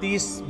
30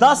10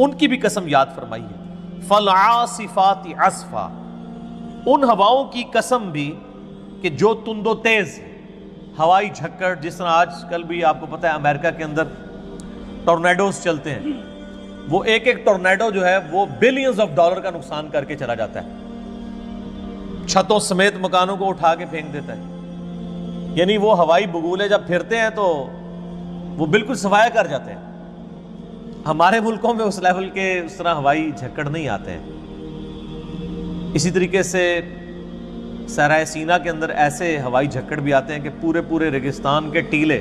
ان کی بھی قسم یاد فرمائی ہے۔ فالعاصفات عصفا، ان ہواؤں کی قسم بھی کہ جو تند و تیز، ہوائی جھکڑ، جس طرح آج کل بھی آپ کو پتہ ہے امریکہ کے اندر ٹورنیڈوز چلتے ہیں، وہ ایک ایک ٹورنیڈو جو ہے وہ بلینز آف ڈالر کا نقصان کر کے چلا جاتا ہے، چھتوں سمیت مکانوں کو اٹھا کے پھینک دیتا ہے۔ یعنی وہ ہوائی بگولے جب پھرتے ہیں تو وہ بالکل سفایا کر جاتے ہیں۔ ہمارے ملکوں میں اس لیول کے اس طرح ہوائی جھکڑ نہیں آتے ہیں۔ اسی طریقے سے صحرائے سینا کے اندر ایسے ہوائی جھکڑ بھی آتے ہیں کہ پورے پورے ریگستان کے ٹیلے،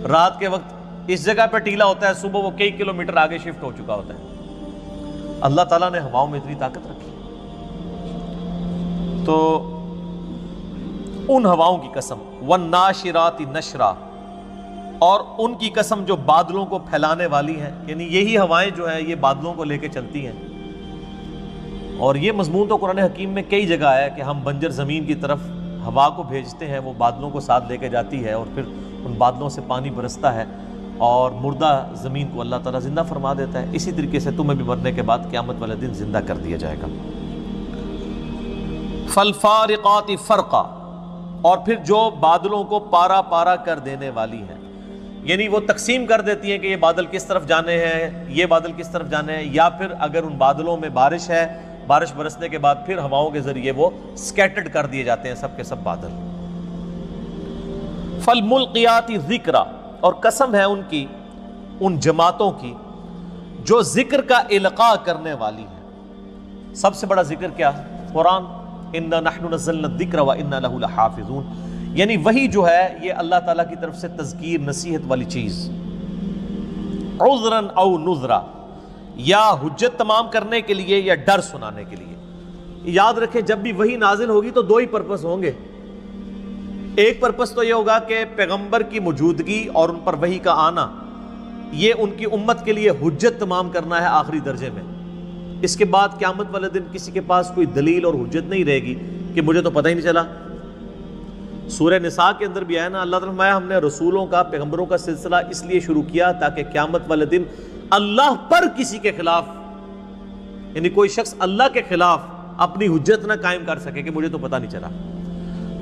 رات کے وقت اس جگہ پہ ٹیلا ہوتا ہے، صبح وہ کئی کلومیٹر آگے شفٹ ہو چکا ہوتا ہے۔ اللہ تعالیٰ نے ہواؤں میں اتنی طاقت رکھی۔ تو ان ہواؤں کی قسم، والناشرات نشرا، اور ان کی قسم جو بادلوں کو پھیلانے والی ہیں، یعنی یہی ہوائیں جو ہیں یہ بادلوں کو لے کے چلتی ہیں۔ اور یہ مضمون تو قرآن حکیم میں کئی جگہ ہے کہ ہم بنجر زمین کی طرف ہوا کو بھیجتے ہیں، وہ بادلوں کو ساتھ لے کے جاتی ہے، اور پھر ان بادلوں سے پانی برستا ہے اور مردہ زمین کو اللہ تعالیٰ زندہ فرما دیتا ہے۔ اسی طریقے سے تمہیں بھی مرنے کے بعد قیامت والے دن زندہ کر دیا جائے گا۔ فالفارقات فرقا، اور پھر جو بادلوں کو پارا پارا کر دینے والی ہیں، یعنی وہ تقسیم کر دیتی ہیں کہ یہ بادل کس طرف جانے ہیں، یہ بادل کس طرف جانے ہیں، یا پھر اگر ان بادلوں میں بارش ہے، بارش برسنے کے بعد پھر ہواؤں کے ذریعے وہ سکیٹرڈ کر دیے جاتے ہیں سب کے سب بادل۔ فالملقیات ذکرا، اور قسم ہے ان کی، ان جماعتوں کی جو ذکر کا القاء کرنے والی ہیں۔ سب سے بڑا ذکر کیا؟ قرآن، انا نحن نزلنا الذکر وانا لہ لحافظون، یعنی وہی جو ہے یہ اللہ تعالیٰ کی طرف سے تذکیر نصیحت والی چیز، عذرا او نذرا، یا حجت تمام کرنے کے لیے یا ڈر سنانے کے لیے۔ یاد رکھیں جب بھی وحی نازل ہوگی تو دو ہی پرپس ہوں گے۔ ایک پرپس تو یہ ہوگا کہ پیغمبر کی موجودگی اور ان پر وحی کا آنا، یہ ان کی امت کے لیے حجت تمام کرنا ہے آخری درجے میں۔ اس کے بعد قیامت والے دن کسی کے پاس کوئی دلیل اور حجت نہیں رہے گی کہ مجھے تو پتہ ہی نہیں چلا۔ سورہ نساء کے اندر بھی آیا نا، اللہ تعالیٰ نے فرمایا ہم نے رسولوں کا، پیغمبروں کا سلسلہ اس لیے شروع کیا تاکہ قیامت والے دن اللہ پر کسی کے خلاف، یعنی کوئی شخص اللہ کے خلاف اپنی حجت نہ قائم کر سکے کہ مجھے تو پتہ نہیں چلا۔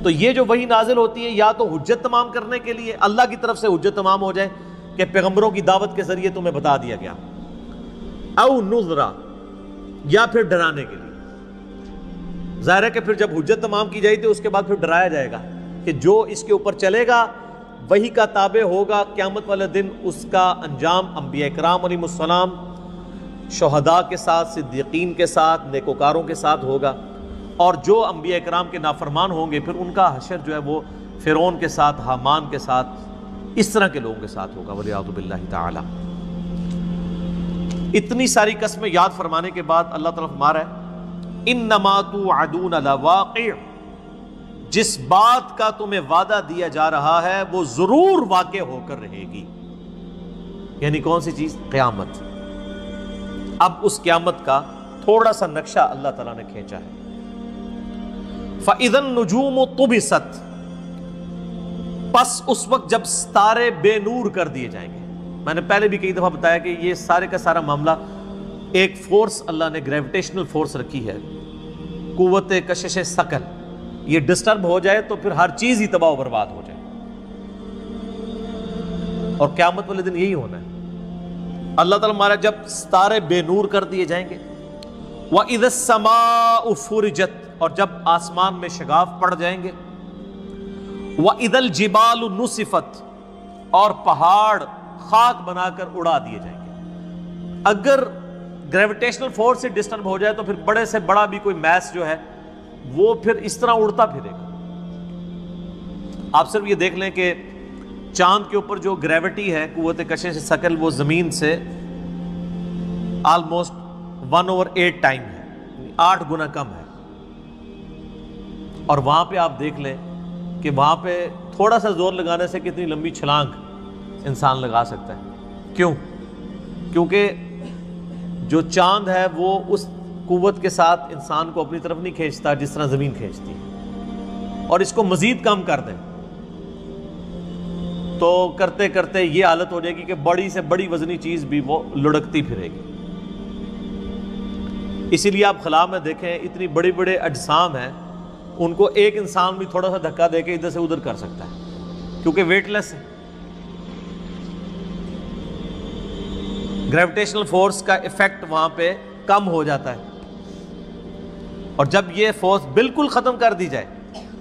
تو یہ جو وحی نازل ہوتی ہے یا تو حجت تمام کرنے کے لیے، اللہ کی طرف سے حجت تمام ہو جائے کہ پیغمبروں کی دعوت کے ذریعے تمہیں بتا دیا گیا، او نذرا، یا پھر ڈرانے کے لیے۔ ظاہر ہے کہ پھر جب حجت تمام کی جائے تو اس کے بعد پھر ڈرایا جائے گا کہ جو اس کے اوپر چلے گا وہی کا تابع ہوگا، قیامت والے دن اس کا انجام انبیاء کرام علیہ السلام، شہداء کے ساتھ، صدیقین کے ساتھ، نیکوکاروں کے ساتھ ہوگا، اور جو انبیاء کرام کے نافرمان ہوں گے پھر ان کا حشر جو ہے وہ فرعون کے ساتھ، حامان کے ساتھ، اس طرح کے لوگوں کے ساتھ ہوگا، والعیاذ باللہ تعالی۔ اتنی ساری قسمیں یاد فرمانے کے بعد اللہ تعالیٰ فرما رہا ہے انما توعدون لواقع، جس بات کا تمہیں وعدہ دیا جا رہا ہے وہ ضرور واقع ہو کر رہے گی۔ یعنی کون سی چیز؟ قیامت۔ اب اس قیامت کا تھوڑا سا نقشہ اللہ تعالیٰ نے کھینچا ہے۔ فَإِذَا النُّجُومُ طُمِسَتْ، پس اس وقت جب ستارے بے نور کر دیے جائیں گے۔ میں نے پہلے بھی کئی دفعہ بتایا کہ یہ سارے کا سارا معاملہ ایک فورس اللہ نے گریویٹیشنل فورس رکھی ہے، قوت کشش ثقل، یہ ڈسٹرب ہو جائے تو پھر ہر چیز ہی تباہ و برباد ہو جائے، اور قیامت والے دن یہی ہونا ہے۔ اللہ تعالیٰ ہمارا جب ستارے بے نور کر دیے جائیں گے، وَإِذَا السَّمَاءُ فُرِجَتْ، اور جب آسمان میں شگاف پڑ جائیں گے، وَإِذَا الْجِبَالُ نُصِفَتْ، اور پہاڑ خاک بنا کر اڑا دیے جائیں گے۔ اگر گریویٹیشنل فورس سے ڈسٹرب ہو جائے تو پھر بڑے سے بڑا بھی کوئی میس جو ہے وہ پھر اس طرح اڑتا پھرے گا۔ آپ صرف یہ دیکھ لیں کہ چاند کے اوپر جو گریوٹی ہے، قوت کشش ثقل، وہ زمین سے آلموسٹ 1/8 ٹائم ہے، 8 گنا کم ہے، اور وہاں پہ آپ دیکھ لیں کہ وہاں پہ تھوڑا سا زور لگانے سے کتنی لمبی چھلانگ انسان لگا سکتا ہے۔ کیوں؟ کیونکہ جو چاند ہے وہ اس قوت کے ساتھ انسان کو اپنی طرف نہیں کھینچتا جس طرح زمین کھینچتی ہے، اور اس کو مزید کم کر دیں تو کرتے کرتے یہ حالت ہو جائے گی کہ بڑی سے بڑی وزنی چیز بھی وہ لڑکتی پھرے گی۔ اسی لیے آپ خلا میں دیکھیں اتنی بڑے بڑے اجسام ہیں، ان کو ایک انسان بھی تھوڑا سا دھکا دے کے ادھر سے ادھر کر سکتا ہے کیونکہ ویٹ لیس ہے۔ گریویٹیشنل فورس کا ایفیکٹ وہاں پہ کم ہو جاتا ہے، اور جب یہ فورس بالکل ختم کر دی جائے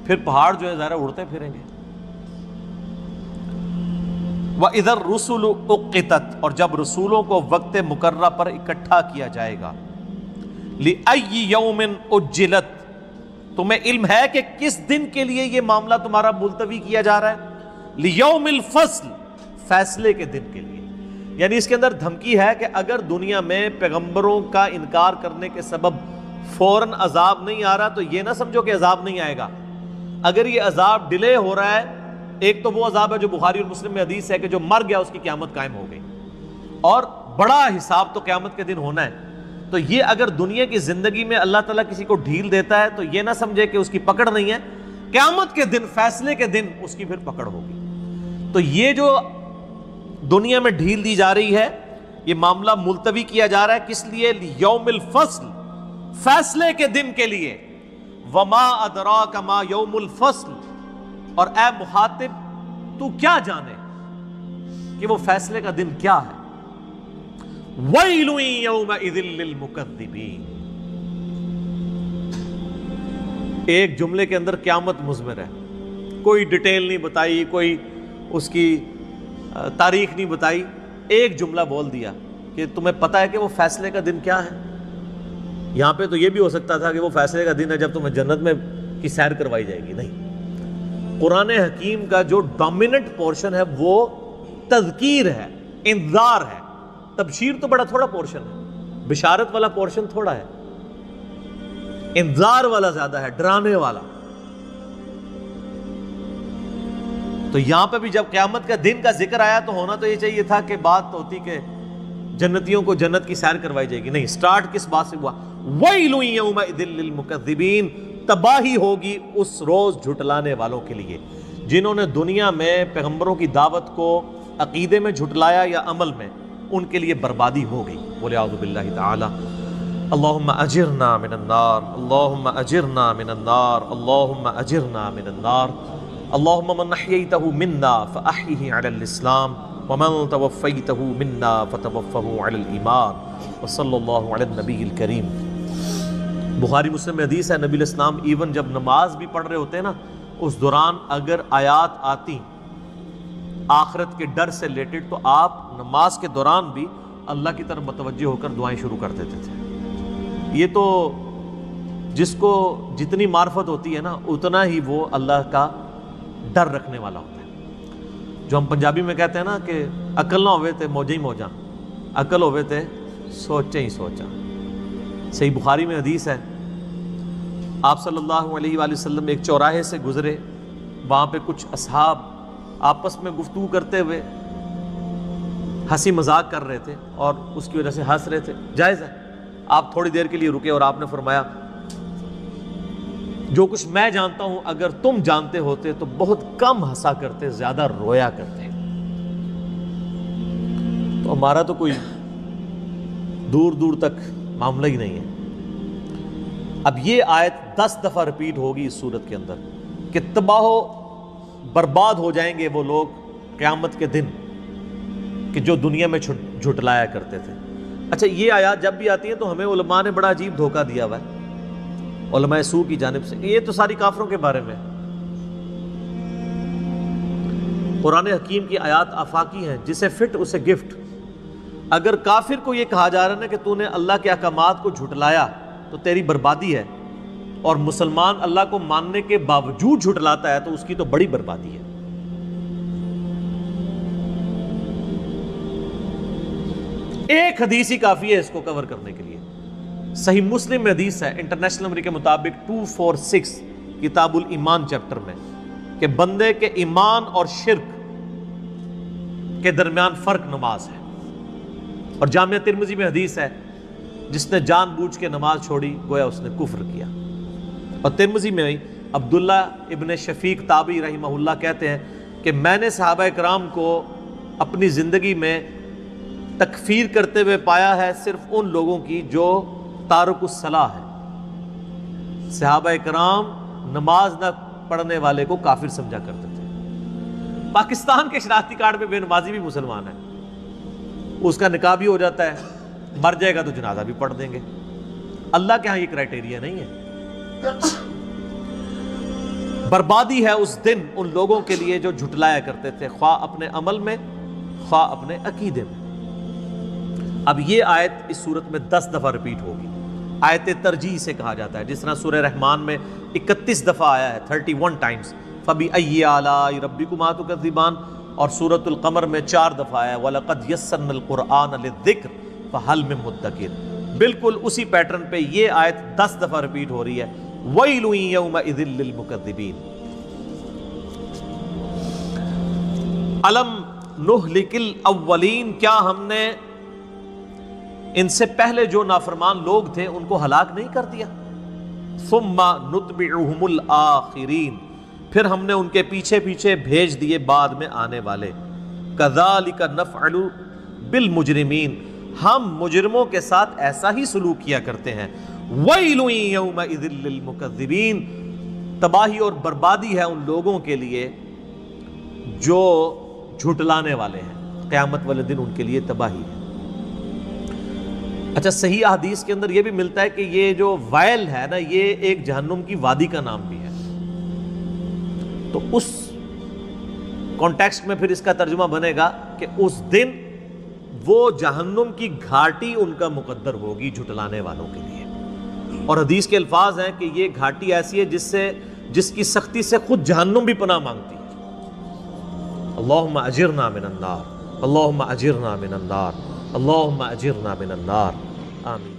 پھر پہاڑ جو ہے ظاہر اڑتے پھریں گے۔ وَإِذَا الرُّسُلُ أُقِّتَتْ، اور جب رسولوں کو وقت مقررہ پر اکٹھا کیا جائے گا۔ لِأَيِّ يَوْمٍ أُجِّلَتْ، تمہیں علم ہے کہ کس دن کے لیے یہ معاملہ تمہارا ملتوی کیا جا رہا ہے؟ لِيَوْمِ الْفَصْلِ، فیصلے کے دن کے لیے۔ یعنی اس کے اندر دھمکی ہے کہ اگر دنیا میں پیغمبروں کا انکار کرنے کے سبب فوراً عذاب نہیں آ رہا تو یہ نہ سمجھو کہ عذاب نہیں آئے گا۔ اگر یہ عذاب ڈیلے ہو رہا ہے، ایک تو وہ عذاب ہے جو بخاری اور مسلم میں حدیث ہے کہ جو مر گیا اس کی قیامت قائم ہو گئی، اور بڑا حساب تو قیامت کے دن ہونا ہے۔ تو یہ اگر دنیا کی زندگی میں اللہ تعالیٰ کسی کو ڈھیل دیتا ہے تو یہ نہ سمجھے کہ اس کی پکڑ نہیں ہے، قیامت کے دن، فیصلے کے دن اس کی پھر پکڑ ہوگی۔ تو یہ جو دنیا میں ڈھیل دی جا رہی ہے، یہ معاملہ ملتوی کیا جا رہا ہے کس لیے؟ لیوم الفصل، فیصلے کے دن کے لیے۔ وما ادراک ما یوم الفصل، اور اے مخاطب تو کیا جانے کہ وہ فیصلے کا دن کیا ہے۔ ویل یومئذ للمکذبین، ایک جملے کے اندر قیامت مضمر ہے، کوئی ڈیٹیل نہیں بتائی، کوئی اس کی تاریخ نہیں بتائی، ایک جملہ بول دیا کہ تمہیں پتہ ہے کہ وہ فیصلے کا دن کیا ہے۔ یہاں پہ تو یہ بھی ہو سکتا تھا کہ وہ فیصلے کا دن ہے جب تمہیں جنت میں کی سیر کروائی جائے گی، نہیں۔ قرآن حکیم کا جو ڈومیننٹ پورشن ہے وہ تذکیر ہے، انذار ہے۔ تبشیر تو بڑا تھوڑا پورشن ہے، بشارت والا پورشن تھوڑا ہے، انذار والا زیادہ ہے، ڈرانے والا۔ تو یہاں پہ بھی جب قیامت کا دن کا ذکر آیا تو ہونا تو یہ چاہیے تھا کہ بات ہوتی کہ جنتیوں کو جنت کی سیر کروائی جائے گی، نہیں۔ سٹارٹ کس بات سے ہوا؟ وَيْلٌ يَوْمَئِذٍ لِّلْمُكَذِّبِينَ، تباہی ہوگی اس روز جھٹلانے والوں کے لیے جنہوں نے دنیا میں پیغمبروں کی دعوت کو عقیدے میں جھٹلایا یا عمل میں، ان کے لیے بربادی ہو گئی۔ بولے اعوذ باللہ تعالی۔ اللہم اجرنا من النار، اللہم اجرنا من النار، اللہم اجرنا من النار۔ اللہم من احییتہ منا فاحیہ علی الاسلام، ومن توفیتہ منا فتوفہ علی الایمان، وصلی اللہ علی النبی الکریم۔ بخاری مسلم میں حدیث ہے، نبی علیہ السلام ایون جب نماز بھی پڑھ رہے ہوتے ہیں نا، اس دوران اگر آیات آتی آخرت کے ڈر سے ریلیٹڈ تو آپ نماز کے دوران بھی اللہ کی طرف متوجہ ہو کر دعائیں شروع کر دیتے تھے۔ یہ تو جس کو جتنی معرفت ہوتی ہے نا اتنا ہی وہ اللہ کا ڈر رکھنے والا ہوتا ہے۔ جو ہم پنجابی میں کہتے ہیں نا کہ عقل نہ ہوئے تے موجہ ہی موجہ، عقل ہوئے تے سوچے ہی سوچا۔ صحیح بخاری میں حدیث ہے، آپ صلی اللہ علیہ وآلہ وسلم ایک چوراہے سے گزرے، وہاں پہ کچھ اصحاب آپس میں گفتگو کرتے ہوئے ہنسی مذاق کر رہے تھے اور اس کی وجہ سے ہنس رہے تھے، جائز ہے۔ آپ تھوڑی دیر کے لیے رکے اور آپ نے فرمایا جو کچھ میں جانتا ہوں اگر تم جانتے ہوتے تو بہت کم ہنسا کرتے، زیادہ رویا کرتے۔ تو ہمارا تو کوئی دور دور تک معاملہ ہی نہیں ہے۔ اب یہ آیت 10 دفعہ ریپیٹ ہوگی اس صورت کے اندر کہ تباہ و برباد ہو جائیں گے وہ لوگ قیامت کے دن کہ جو دنیا میں جھٹلایا کرتے تھے۔ اچھا، یہ آیات جب بھی آتی ہیں تو ہمیں علماء نے بڑا عجیب دھوکہ دیا ہوا ہے علماء سو کی جانب سے، یہ تو ساری کافروں کے بارے میں۔ قرآن حکیم کی آیات آفاقی ہیں، جسے فٹ اسے گفٹ۔ اگر کافر کو یہ کہا جا رہا ہے کہ تو نے اللہ کے احکامات کو جھٹلایا تو تیری بربادی ہے، اور مسلمان اللہ کو ماننے کے باوجود جھٹلاتا ہے تو اس کی تو بڑی بربادی ہے۔ ایک حدیث ہی کافی ہے اس کو کور کرنے کے لیے۔ صحیح مسلم میں حدیث ہے، انٹرنیشنل نمبر کے مطابق 246 کتاب الایمان چیپٹر میں، کہ بندے کے ایمان اور شرک کے درمیان فرق نماز ہے۔ اور جامعہ ترمذی میں حدیث ہے، جس نے جان بوجھ کے نماز چھوڑی گویا اس نے کفر کیا۔ اور ترمذی میں عبداللہ ابن شفیق تابعی رحمہ اللہ کہتے ہیں کہ میں نے صحابہ کرام کو اپنی زندگی میں تکفیر کرتے ہوئے پایا ہے صرف ان لوگوں کی جو تارک الصلاح ہے. صحابہ کرام نماز نہ پڑھنے والے کو کافر سمجھا کرتے تھے. پاکستان کے شناختی کارڈ میں بے نمازی بھی مسلمان ہے، اس کا نکاح بھی ہو جاتا ہے، مر جائے گا تو جنازہ بھی پڑھ دیں گے. اللہ کے ہاں یہ کرائٹیریا نہیں ہے. بربادی ہے اس دن ان لوگوں کے لیے جو جھٹلایا کرتے تھے، خواہ اپنے عمل میں خواہ اپنے عقیدے میں. اب یہ آیت اس صورت میں 10 دفعہ ریپیٹ ہوگی. آیت ترجیح سے کہا جاتا ہے، جس طرح سورہ رحمان میں 31 دفعہ آیا ہے، 31 ٹائمز فَبِأَيِّ آلَاءِ رَبِّكُمَا تُكَذِّبَانِ، اور سورۃ القمر میں 4 دفعہ آیا ہے وَلَقَدْ يَسَّرْنَا الْقُرْآنَ لِلذِّكْرِ فَهَلْ مِن مُدَّكِرٍ. بالکل اسی پیٹرن پہ یہ آیت 10 دفعہ ریپیٹ ہو رہی ہے. وَيْلٌ يَوْمَئِذٍ لِّلْمُكَذِّبِينَ. أَلَمْ نُهْلِكِ الْأَوَّلِينَ، کیا ہم نے ان سے پہلے جو نافرمان لوگ تھے ان کو ہلاک نہیں کر دیا؟ ثُمَّ نُتْبِعُهُمُ الْآخِرِينَ، پھر ہم نے ان کے پیچھے پیچھے بھیج دیے بعد میں آنے والے. كَذَلِكَ نَفْعَلُ بِالْمُجْرِمِينَ، ہم مجرموں کے ساتھ ایسا ہی سلوک کیا کرتے ہیں. وَيْلٌ يَوْمَئِذٍ لِّلْمُكَذِّبِينَ، تباہی اور بربادی ہے ان لوگوں کے لیے جو جھٹلانے والے ہیں. قیامت والے دن ان کے لیے تباہی ہے. اچھا، صحیح احادیث کے اندر یہ بھی ملتا ہے کہ یہ جو وائل ہے نا، یہ ایک جہنم کی وادی کا نام بھی ہے. تو اس کانٹیکسٹ میں پھر اس کا ترجمہ بنے گا کہ اس دن وہ جہنم کی گھاٹی ان کا مقدر ہوگی جھٹلانے والوں کے لیے. اور حدیث کے الفاظ ہیں کہ یہ گھاٹی ایسی ہے جس کی سختی سے خود جہنم بھی پناہ مانگتی ہے. اللہم اجرنا من النار، اللہم اجرنا من النار، اللہم اجرنا من النار. آمین.